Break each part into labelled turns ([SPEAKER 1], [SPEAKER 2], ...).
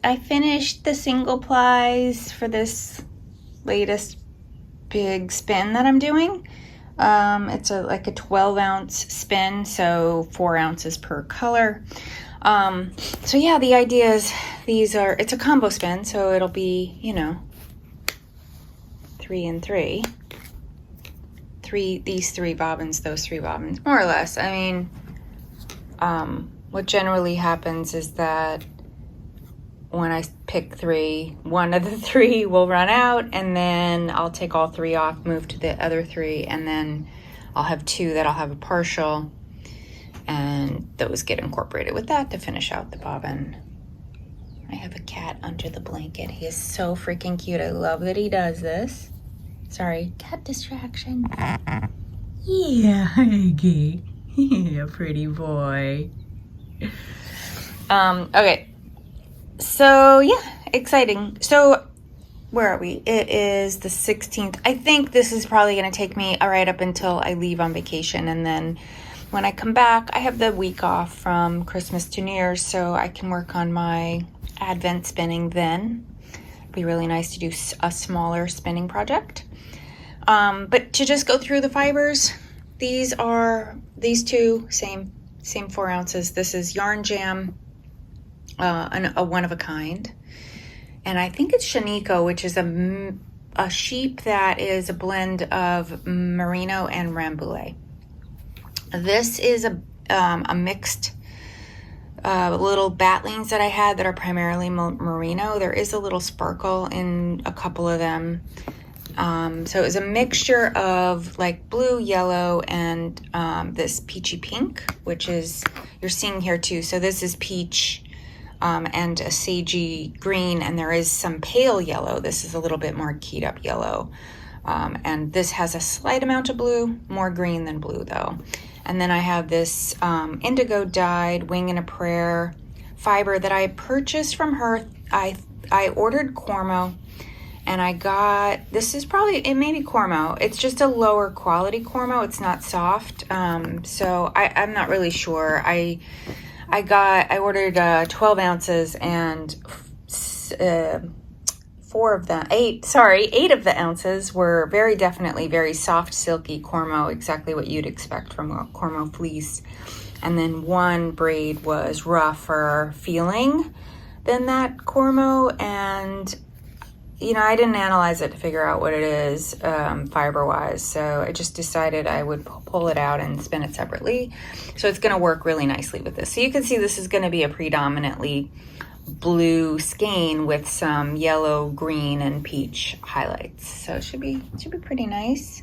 [SPEAKER 1] I finished the single plies for this latest big spin that I'm doing. It's like a 12-ounce spin, so 4 ounces per color. So yeah, the idea is it's a combo spin, so it'll be, 3 and 3. These 3 bobbins, those 3 bobbins, more or less. I mean, what generally happens is that when I pick 3, one of the 3 will run out, and then I'll take all 3 off, move to the other 3, and then I'll have 2 that I'll have a partial, and those get incorporated with that to finish out the bobbin. I have a cat under the blanket. He is so freaking cute. I love that he does this. Sorry, cat distraction. Yeah, Iggy. Yeah, pretty boy. Okay. So yeah, exciting. So where are we? It is the 16th. I think this is probably going to take me right up until I leave on vacation. And then when I come back, I have the week off from Christmas to New Year's, so I can work on my Advent spinning then. It'd be really nice to do a smaller spinning project. But to just go through the fibers, these 2, same 4 ounces. This is Yarn Jam, a one-of-a-kind. And I think it's Shaniko, which is a sheep that is a blend of merino and rambouillet. This is a mixed little batlings that I had that are primarily merino. There is a little sparkle in a couple of them. So it was a mixture of like blue, yellow, and this peachy pink, which is, you're seeing here too. So this is peach and a sagey green, and there is some pale yellow. This is a little bit more keyed up yellow. And this has a slight amount of blue, more green than blue though. And then I have this indigo dyed Wing and a Prayer fiber that I purchased from her. I ordered Cormo, and I got, it may be Cormo. It's just a lower quality Cormo. It's not soft. So I'm not really sure. I ordered 12 ounces, and 8 of the ounces were very definitely very soft, silky Cormo, exactly what you'd expect from a Cormo fleece. And then 1 braid was rougher feeling than that Cormo, and I didn't analyze it to figure out what it is fiber-wise, so I just decided I would pull it out and spin it separately. So it's going to work really nicely with this. So you can see this is going to be a predominantly blue skein with some yellow, green, and peach highlights. So it should be pretty nice.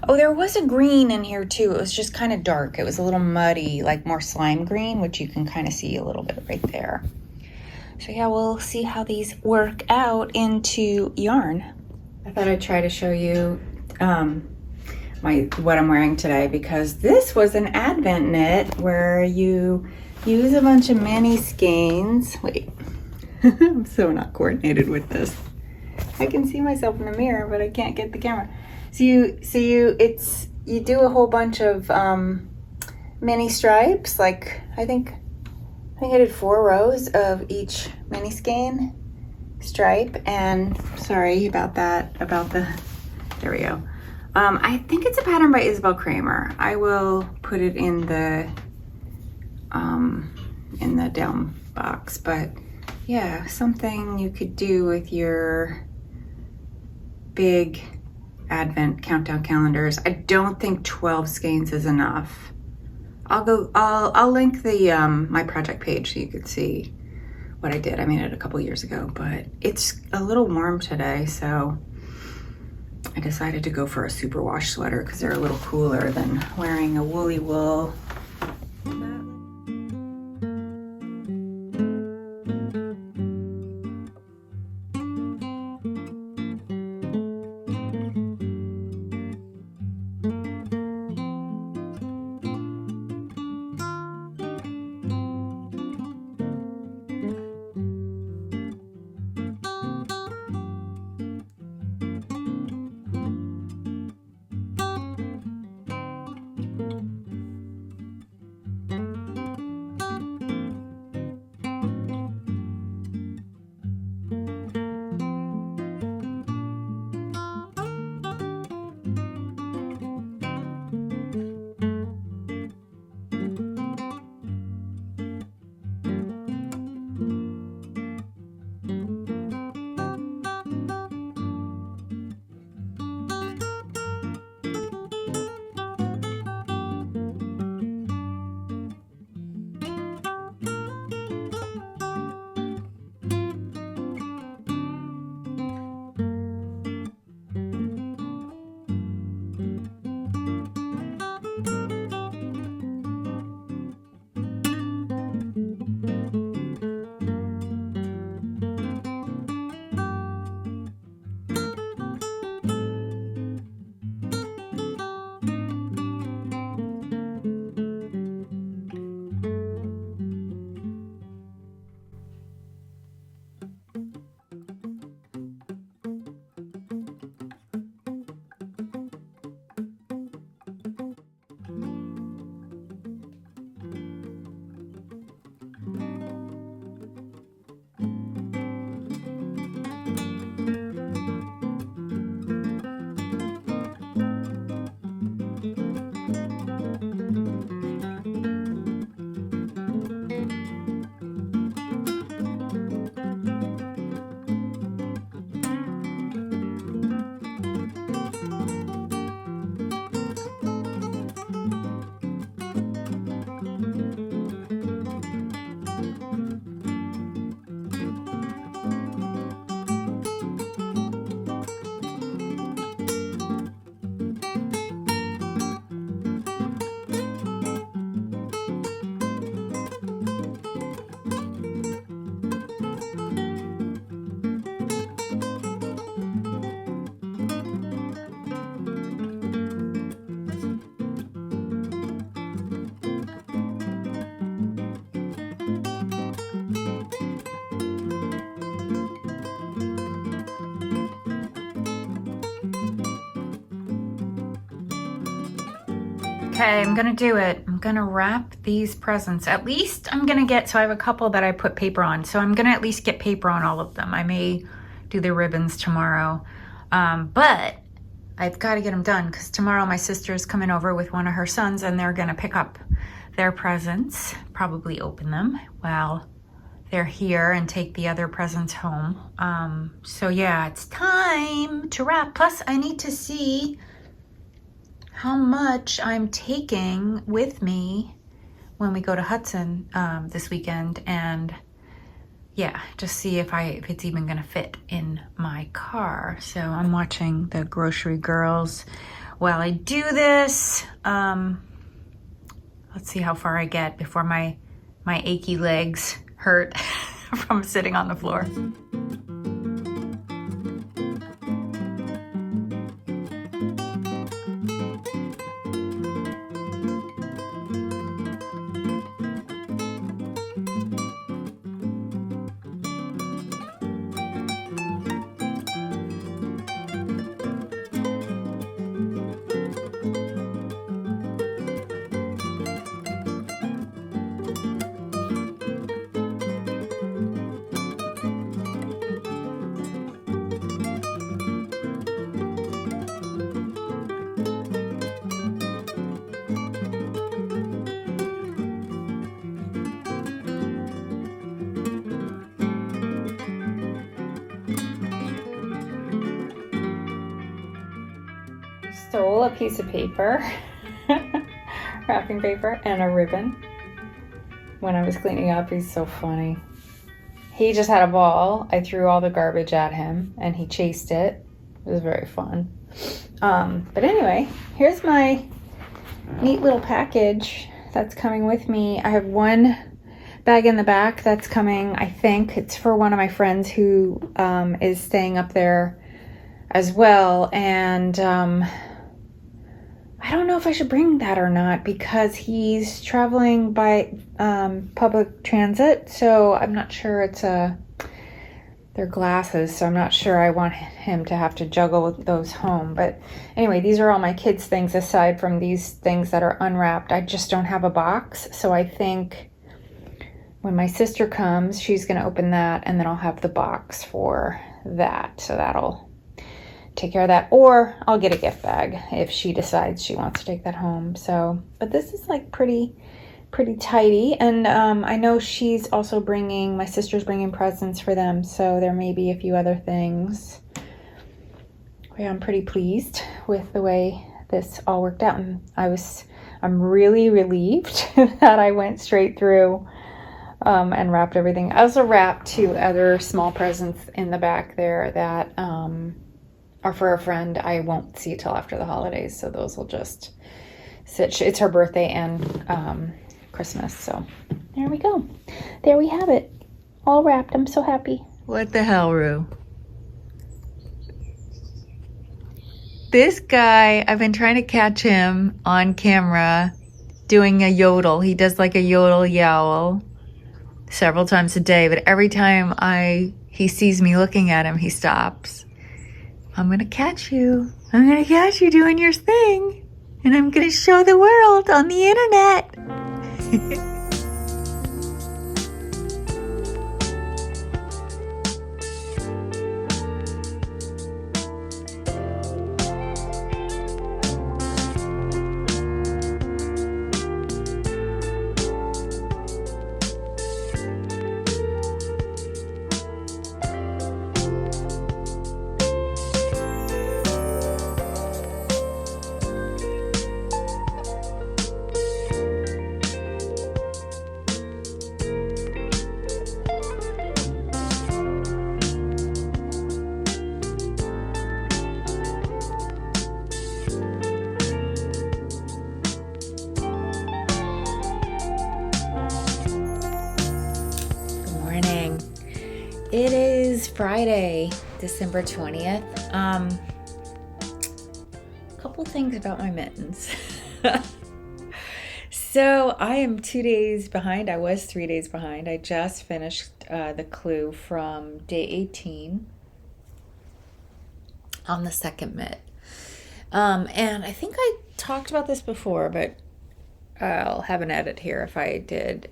[SPEAKER 1] Oh, there was a green in here too. It was just kind of dark. It was a little muddy, like more slime green, which you can kind of see a little bit right there. So yeah, we'll see how these work out into yarn. I thought I'd try to show you what I'm wearing today, because this was an Advent knit where you use a bunch of mini skeins. Wait, I'm so not coordinated with this. I can see myself in the mirror, but I can't get the camera. So you do a whole bunch of mini stripes. Like I think I did 4 rows of each mini skein stripe. And sorry about that. There we go. I think it's a pattern by Isabel Kraemer. I will put it in the down box, but yeah, something you could do with your big Advent countdown calendars. I don't think 12 skeins is enough. I'll link the my project page so you could see what I did. I made it a couple years ago, but it's a little warm today, so I decided to go for a superwash sweater because they're a little cooler than wearing a woolly wool. Okay, I'm gonna do it. I'm gonna wrap these presents. At least I'm gonna get, so I have a couple that I put paper on, so I'm gonna at least get paper on all of them. I may do the ribbons tomorrow, but I've got to get them done because tomorrow my sister's coming over with one of her sons and they're gonna pick up their presents, probably open them while they're here and take the other presents home. So yeah, it's time to wrap. Plus I need to see how much I'm taking with me when we go to Hudson this weekend, and yeah, just see if it's even gonna fit in my car. So I'm watching the grocery girls while I do this. Let's see how far I get before my achy legs hurt from sitting on the floor. Stole a piece of paper, wrapping paper, and a ribbon when I was cleaning up. He's so funny. He just had a ball. I threw all the garbage at him and he chased it. It was very fun. But anyway, here's my neat little package that's coming with me. I have one bag in the back that's coming. I think it's for one of my friends who is staying up there as well, and I don't know if I should bring that or not because he's traveling by public transit, so I'm not sure. They're glasses, so I'm not sure I want him to have to juggle those home. But anyway, these are all my kids' things aside from these things that are unwrapped. I just don't have a box, so I think when my sister comes, she's going to open that, and then I'll have the box for that, so that'll take care of that, or I'll get a gift bag if she decides she wants to take that home. So, but this is like pretty tidy, and I know she's also my sister's bringing presents for them, so there may be a few other things. Yeah, I'm pretty pleased with the way this all worked out, and I'm really relieved that I went straight through and wrapped everything. I also wrapped 2 other small presents in the back there that are for a friend I won't see till after the holidays, so those will just sit. It's her birthday and Christmas, so there we go. There we have it, all wrapped. I'm so happy. What the hell, Rue? This guy, I've been trying to catch him on camera doing a yodel. He does like a yodel yowl several times a day, but every time he sees me looking at him, he stops. I'm gonna catch you. I'm gonna catch you doing your thing. And I'm gonna show the world on the internet. It is Friday, December 20th. A couple things about my mittens. So I am 2 days behind. I was 3 days behind. I just finished the clue from day 18 on the second mitt. And I think I talked about this before, but I'll have an edit here if I did.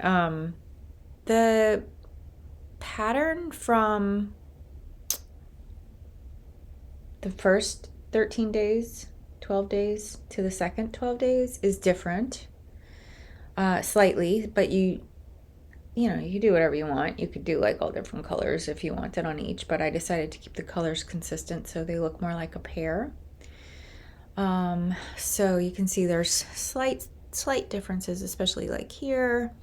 [SPEAKER 1] The pattern from the first 13 days, 12 days to the second 12 days is different, slightly, but you do whatever you want. You could do like all different colors if you wanted on each, but I decided to keep the colors consistent so they look more like a pair. So you can see there's slight differences, especially like here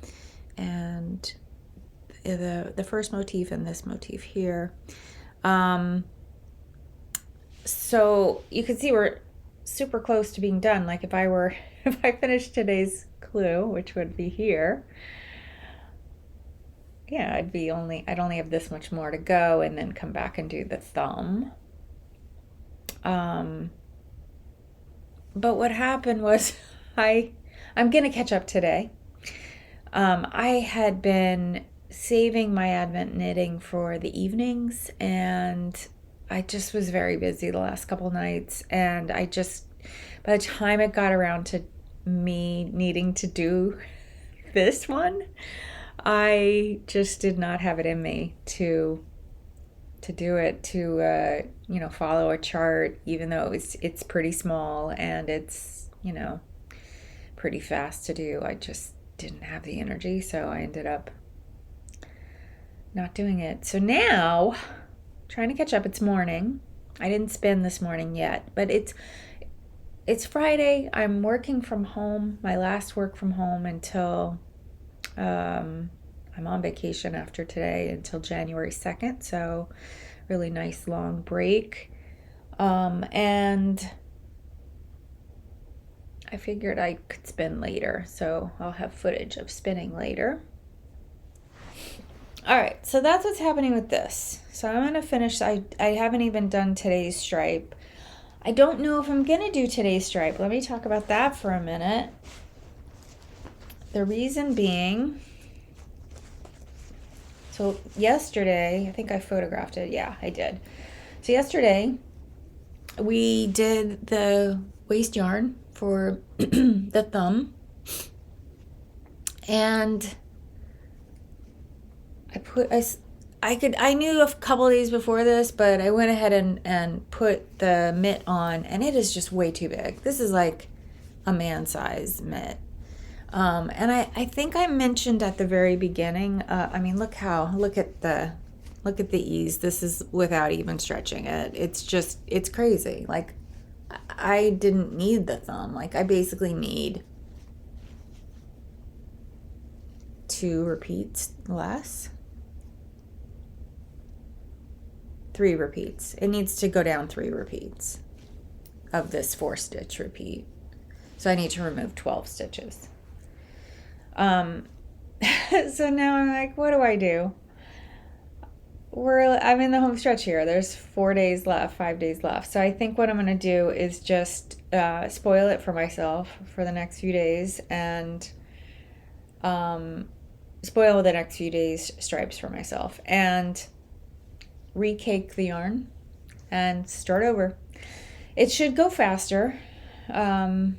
[SPEAKER 1] and the first motif and this motif here. So you can see we're super close to being done. Like if I finished today's clue, which would be here, yeah, I'd only have this much more to go and then come back and do the thumb. But what happened was I'm gonna catch up today. I had been saving my Advent knitting for the evenings, and I just was very busy the last couple nights, and by the time it got around to me needing to do this one, I just did not have it in me to do it, to follow a chart, even though it's pretty small and it's pretty fast to do. I just didn't have the energy, so I ended up not doing it. So now trying to catch up. It's morning. I didn't spin this morning yet, but it's Friday. I'm working from home, my last work from home until I'm on vacation after today until January 2nd, so really nice long break. And I figured I could spin later, so I'll have footage of spinning later. All right, so that's what's happening with this. So I'm gonna finish. I haven't even done today's stripe. I don't know if I'm gonna do today's stripe. Let me talk about that for a minute. The reason being, so yesterday, I think I photographed it. Yeah, I did. So yesterday, we did the waist yarn for the thumb, and I knew a couple of days before this, but I went ahead and put the mitt on, and it is just way too big. This is like a man-size mitt. And I think I mentioned at the very beginning, look at the ease. This is without even stretching it. It's crazy. Like, I didn't need the thumb. Like, I basically need 2 repeats less. 3 repeats. It needs to go down 3 repeats of this 4-stitch repeat. So I need to remove 12 stitches. So now I'm like, what do I do? I'm in the home stretch here. There's 4 days left, 5 days left. So I think what I'm going to do is just spoil it for myself for the next few days, and spoil the next few days stripes for myself, and recake the yarn and start over. It should go faster because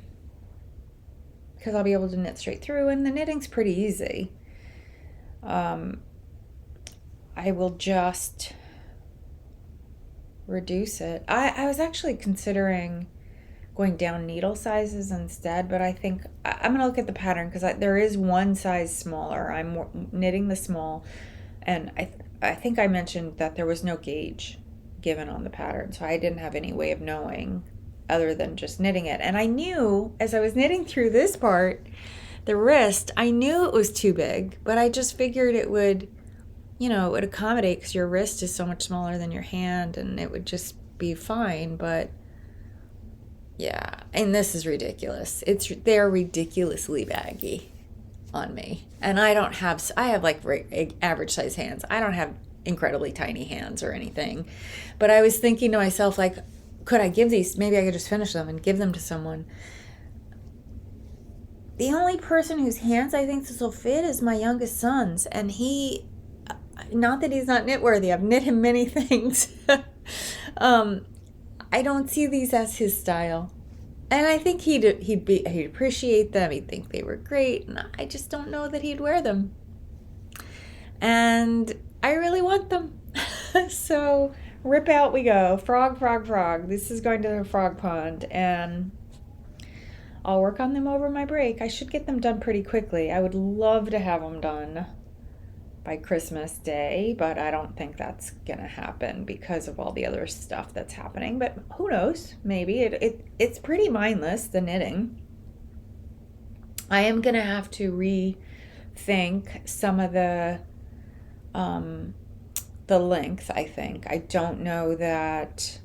[SPEAKER 1] I'll be able to knit straight through, and the knitting's pretty easy. I will just reduce it. I was actually considering going down needle sizes instead, but I think I'm going to look at the pattern because there is one size smaller. I'm knitting the small, and I think I mentioned that there was no gauge given on the pattern, so I didn't have any way of knowing other than just knitting it. And I knew as I was knitting through this part, the wrist, I knew it was too big, but I just figured it would accommodate because your wrist is so much smaller than your hand, and it would just be fine. But yeah, and this is ridiculous. They're ridiculously baggy on me, and I have like average size hands. I don't have incredibly tiny hands or anything, but I was thinking to myself, like, could I give these? Maybe I could just finish them and give them to someone. The only person whose hands I think this will fit is my youngest son's, and not that he's not knit worthy. I've knit him many things. I don't see these as his style.
[SPEAKER 2] And I think he'd appreciate them. He'd think they were great, and I just don't know that he'd wear them. And I really want them. So rip out we go. Frog, frog, frog. This is going to the frog pond, and I'll work on them over my break. I should get them done pretty quickly. I would love to have them done by Christmas Day, but I don't think that's gonna happen because of all the other stuff that's happening. But who knows? Maybe it's pretty mindless, the knitting. I am gonna have to rethink some of the length. I think I don't know that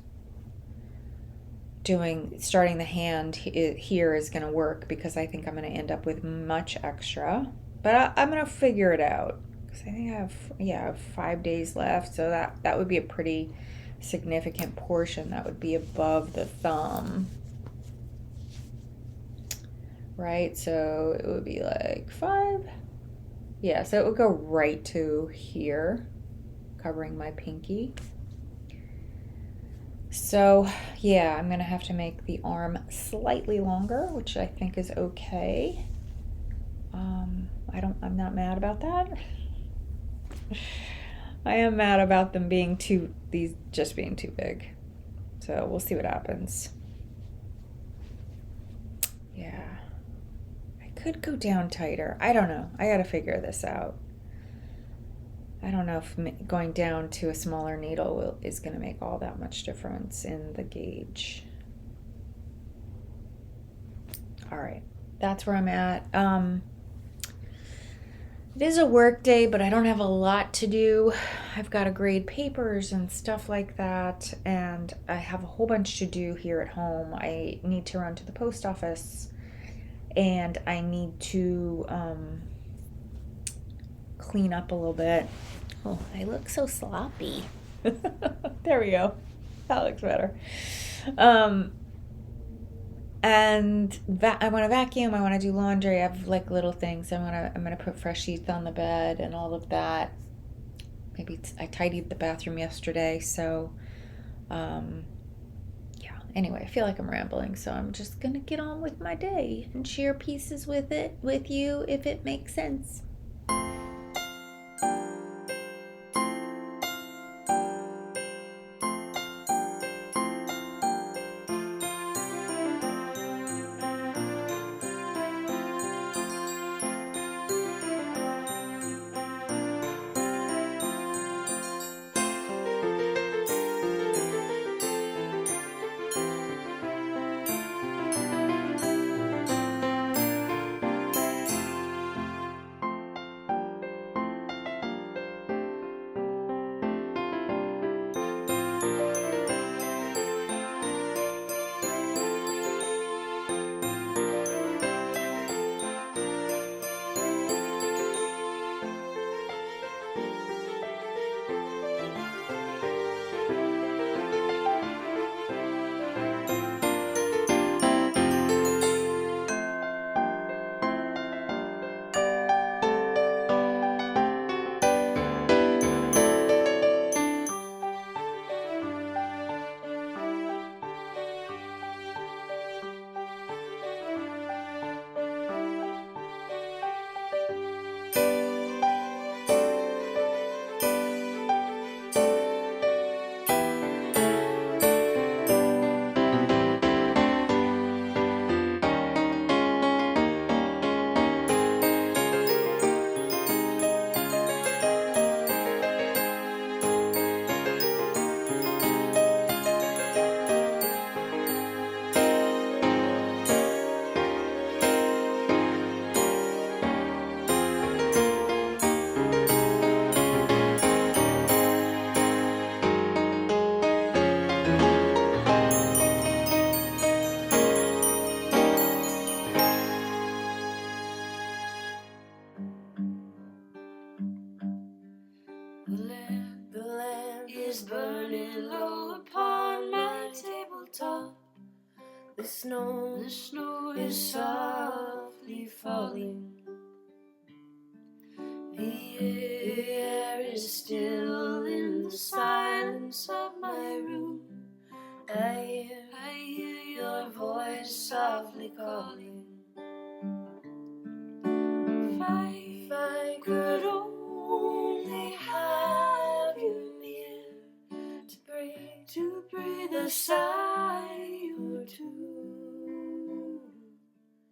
[SPEAKER 2] starting the hand here is going to work, because I think I'm going to end up with much extra, but I'm going to figure it out, because I think I have 5 days left, so that would be a pretty significant portion that would be above the thumb, right? So it would be like 5, yeah, so it would go right to here, covering my pinky. So yeah, I'm gonna have to make the arm slightly longer, which I think is okay. I'm not mad about that. I am mad about them being just being too big. So we'll see what happens. Yeah, I could go down tighter. I don't know. I gotta figure this out. I don't know if going down to a smaller needle is going to make all that much difference in the gauge. All right, that's where I'm at. It is a work day, but I don't have a lot to do. I've got to grade papers and stuff like that, and I have a whole bunch to do here at home. I need to run to the post office, and I need to clean up a little bit. Oh, I look so sloppy. There we go. That looks better. And I want to vacuum. I want to do laundry. I have like little things. I'm gonna put fresh sheets on the bed and all of that. Maybe I tidied the bathroom yesterday, so yeah. Anyway, I feel like I'm rambling, so I'm just gonna get on with my day and share pieces with you if it makes sense.
[SPEAKER 3] The lamp is burning low upon my tabletop. The snow is softly falling. The air is still in the silence of my room. I hear your voice voice softly calling. If I could only have you near to breathe a sigh or two,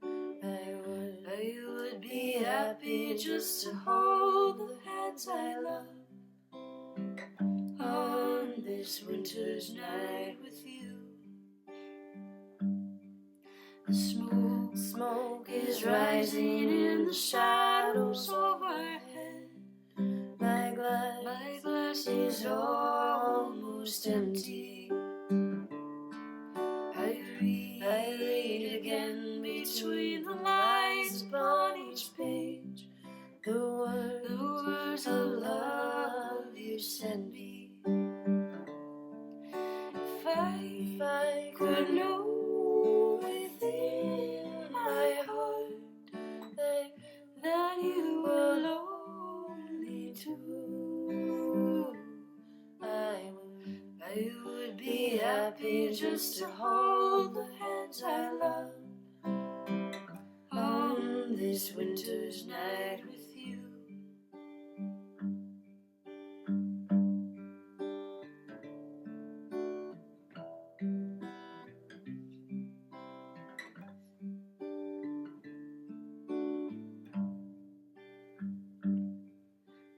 [SPEAKER 3] I would be happy just to hold the hands I love on this winter's night with you. The smoke is rising in the shadows overhead. My glass is almost empty. I read again between the lines upon each page the words of love you send me. If I could know within my heart that you were lonely too, I would be happy just to hold the hands I love on this winter's night with you.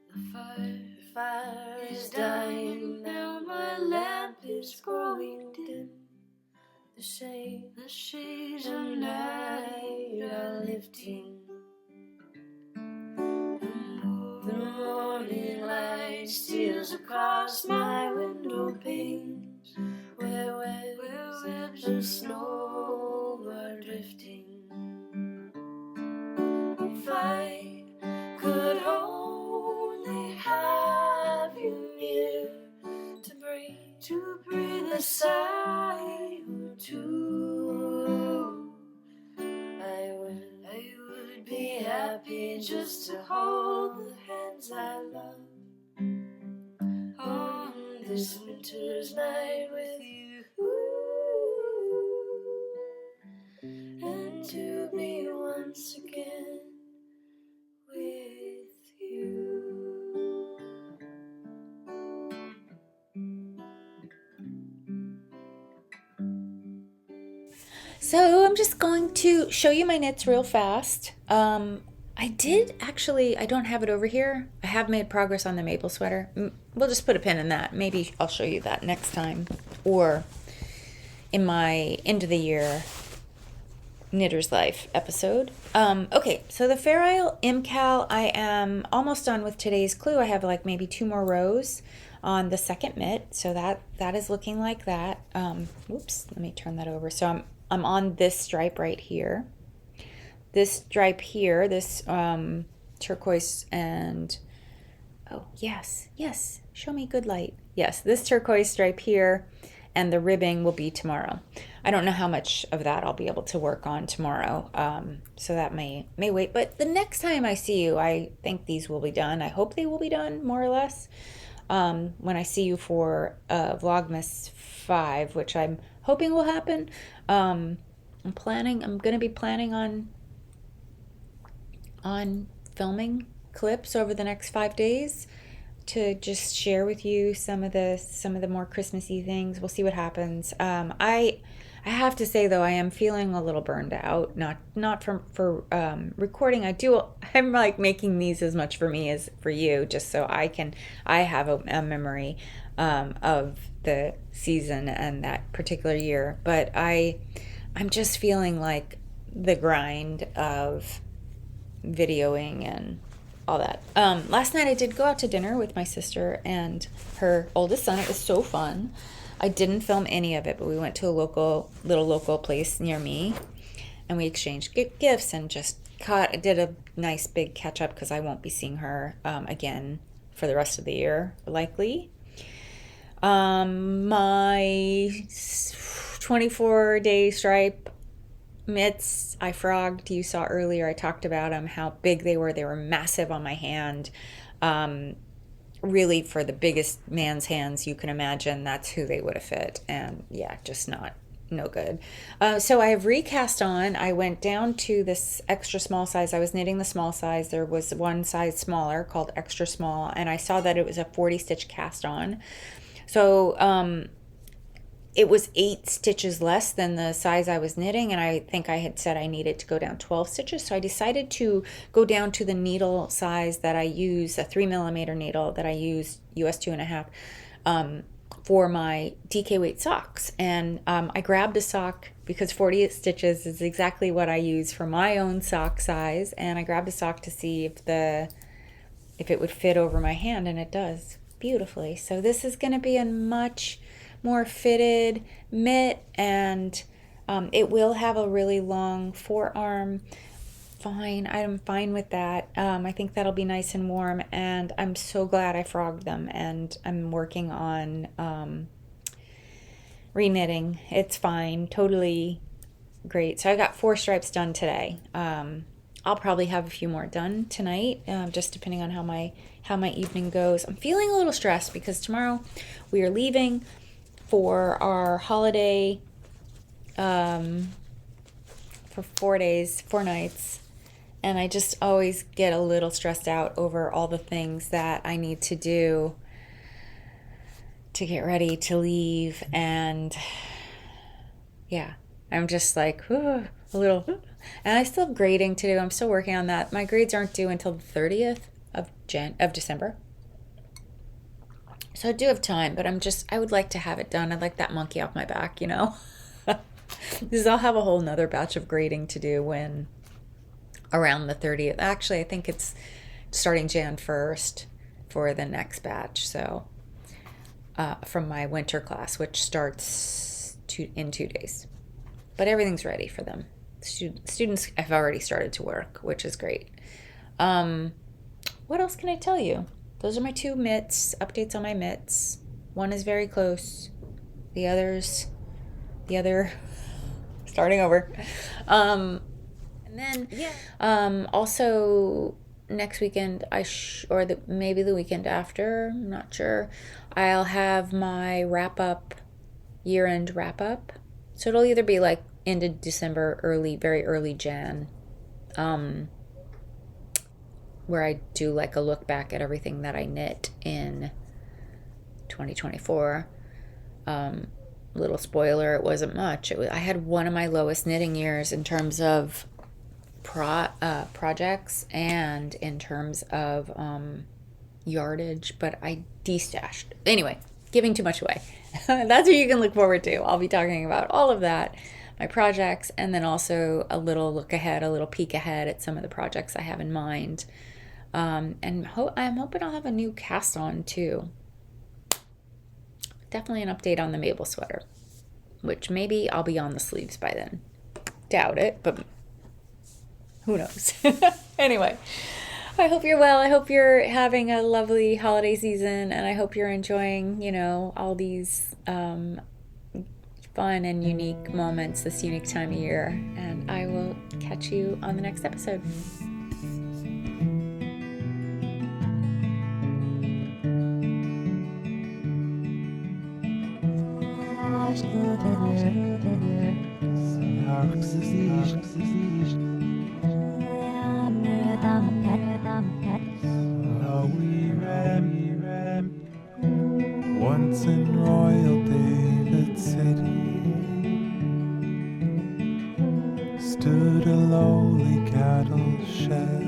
[SPEAKER 3] The fire is dying now, my lamp is growing dim. The shades of night are lifting. The morning light steals across my window panes, where webs of snow are drifting. If I could only have you near to breathe a sigh or two, I would be happy just to hold the hands I love on this winter's night with you, and to be once again with you.
[SPEAKER 2] So I'm just going to show you my knits real fast. I don't have it over here. I have made progress on the maple sweater. We'll just put a pin in that. Maybe I'll show you that next time, or in my end of the year Knitter's Life episode. Okay, so the Fair Isle MKAL, I am almost done with today's clue. I have like maybe 2 more rows on the second mitt, so that is looking like that. Whoops, let me turn that over. So I'm on this stripe right here. This stripe here, this turquoise and, oh, yes, show me good light. Yes, this turquoise stripe here, and the ribbing will be tomorrow. I don't know how much of that I'll be able to work on tomorrow, so that may wait. But the next time I see you, I think these will be done. I hope they will be done, more or less, when I see you for Vlogmas 5, which I'm hoping will happen. I'm going to be planning on filming clips over the next 5 days to just share with you some of the more Christmassy things. We'll see what happens. I have to say though, I am feeling a little burned out. Not for recording. I'm like making these as much for me as for you, just so I have a memory of the season and that particular year. But I'm just feeling like the grind of videoing and all that. Last night I did go out to dinner with my sister and her oldest son. It was so fun. I didn't film any of it, but we went to a little local place near me, and we exchanged gifts and just did a nice big catch up, because I won't be seeing her again for the rest of the year, likely. My 24-day stripe mitts I frogged, you saw earlier. I talked about them, how big they were. They were massive on my hand. Really, for the biggest man's hands you can imagine, that's who they would have fit. And yeah, just not no good. So I have recast on. I went down to this extra small size. I was knitting the small size. There was one size smaller called extra small, and I saw that it was a 40 stitch cast on. So it was 8 stitches less than the size I was knitting, and I think I had said I needed to go down 12 stitches. So I decided to go down to the needle size that I use, a 3mm needle that I use, US 2.5, for my DK weight socks. And I grabbed a sock because 48 stitches is exactly what I use for my own sock size. And I grabbed a sock to see if it would fit over my hand, and it does beautifully. So this is going to be a much more fitted mitt, and it will have a really long forearm. Fine, I'm fine with that. I think that'll be nice and warm, and I'm so glad I frogged them, and I'm working on reknitting. It's fine, totally great. So I got 4 stripes done today. I'll probably have a few more done tonight, just depending on how my evening goes. I'm feeling a little stressed because tomorrow we are leaving for our holiday for 4 days, 4 nights. And I just always get a little stressed out over all the things that I need to do to get ready to leave. And yeah, I'm just like, a little, and I still have grading to do. I'm still working on that. My grades aren't due until the 30th of December. So I do have time, but I would like to have it done. I'd like that monkey off my back, you know? Because I'll have a whole nother batch of grading to do when around the 30th. Actually, I think it's starting Jan 1st for the next batch. So from my winter class, which starts in 2 days. But everything's ready for them. Students have already started to work, which is great. What else can I tell you? Those are my 2 mitts, updates on my mitts. One is very close. The other, starting over. And then, also next weekend, maybe the weekend after, I'm not sure, I'll have my year-end wrap-up. So it'll either be like end of December, very early Jan, where I do like a look back at everything that I knit in 2024. Little spoiler, it wasn't much. I had one of my lowest knitting years in terms of projects and in terms of yardage, but I destashed. Anyway, giving too much away. That's what you can look forward to. I'll be talking about all of that, my projects, and then also a little look ahead, a little peek ahead at some of the projects I have in mind. And I'm hoping I'll have a new cast on too. Definitely an update on the Mabel sweater, which maybe I'll be on the sleeves by then. Doubt it, but who knows? Anyway, I hope you're well. I hope you're having a lovely holiday season, and I hope you're enjoying, all these fun and unique moments this unique time of year. And I will catch you on the next episode.
[SPEAKER 3] Once in Royal David City stood a lowly cattle shed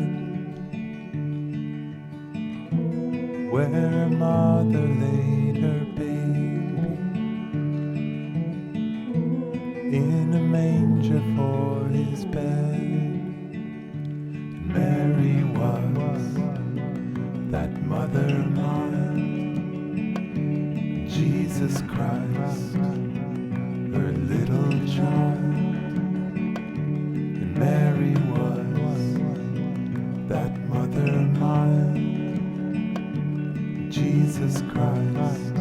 [SPEAKER 3] where a mother laid her baby in a manger for his bed. Mary was that mother mine, Jesus Christ, her little child. And Mary was that mother mine, Jesus Christ,